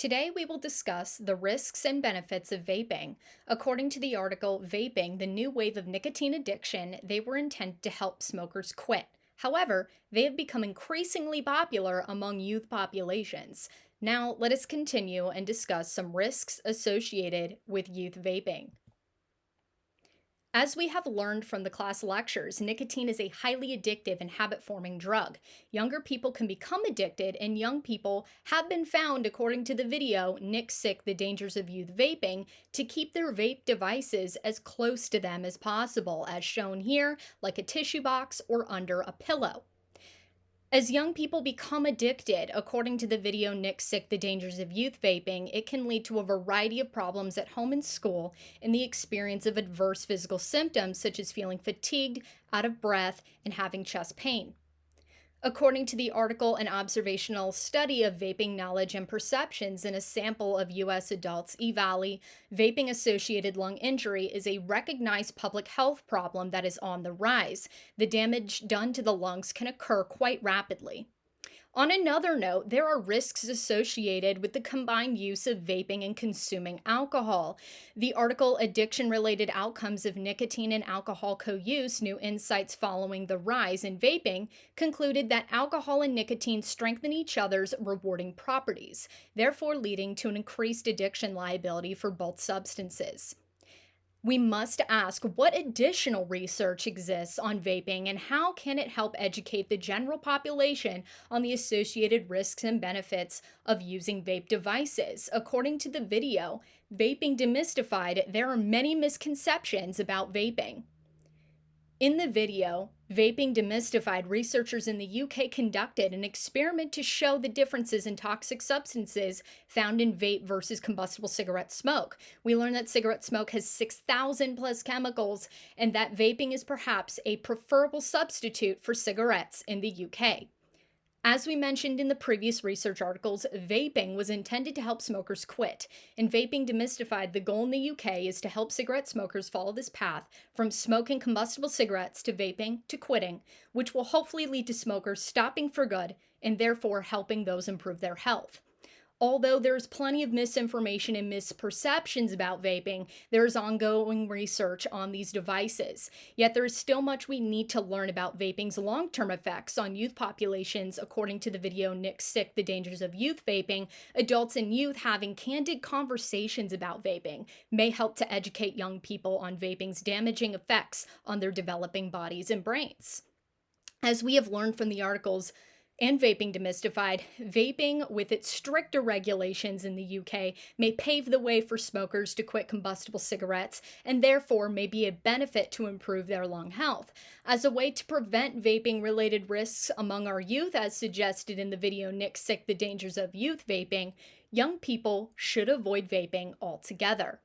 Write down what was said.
Today, we will discuss the risks and benefits of vaping. According to the article Vaping, the New Wave of Nicotine Addiction, they were intended to help smokers quit. However, they have become increasingly popular among youth populations. Now, let us continue and discuss some risks associated with youth vaping. As we have learned from the class lectures, nicotine is a highly addictive and habit forming drug. Younger people can become addicted, and young people have been found, according to the video Nick Sick, The Dangers of Youth Vaping, to keep their vape devices as close to them as possible, as shown here, like a tissue box or under a pillow. As young people become addicted, according to the video Nick Sick, The Dangers of Youth Vaping, it can lead to a variety of problems at home and school and the experience of adverse physical symptoms such as feeling fatigued, out of breath, and having chest pain. According to the article, an observational study of vaping knowledge and perceptions in a sample of U.S. adults, EVALI, vaping associated lung injury is a recognized public health problem that is on the rise. The damage done to the lungs can occur quite rapidly. On another note, there are risks associated with the combined use of vaping and consuming alcohol. The article Addiction Related Outcomes of Nicotine and Alcohol Co-Use: New Insights Following the Rise in Vaping concluded that alcohol and nicotine strengthen each other's rewarding properties, therefore leading to an increased addiction liability for both substances. We must ask what additional research exists on vaping and how can it help educate the general population on the associated risks and benefits of using vape devices. According to the video, Vaping Demystified, there are many misconceptions about vaping. In the video, Vaping Demystified, researchers in the UK conducted an experiment to show the differences in toxic substances found in vape versus combustible cigarette smoke. We learned that cigarette smoke has 6,000 plus chemicals and that vaping is perhaps a preferable substitute for cigarettes in the UK. As we mentioned in the previous research articles, vaping was intended to help smokers quit. In Vaping Demystified, the goal in the UK is to help cigarette smokers follow this path from smoking combustible cigarettes to vaping to quitting, which will hopefully lead to smokers stopping for good and therefore helping those improve their health. Although there's plenty of misinformation and misperceptions about vaping, there is ongoing research on these devices. Yet there is still much we need to learn about vaping's long-term effects on youth populations. According to the video Nick Sick, The Dangers of Youth Vaping, adults and youth having candid conversations about vaping may help to educate young people on vaping's damaging effects on their developing bodies and brains. As we have learned from the articles and Vaping Demystified, vaping with its stricter regulations in the UK may pave the way for smokers to quit combustible cigarettes and therefore may be a benefit to improve their lung health. As a way to prevent vaping-related risks among our youth, as suggested in the video Nick Sick, The Dangers of Youth Vaping, young people should avoid vaping altogether.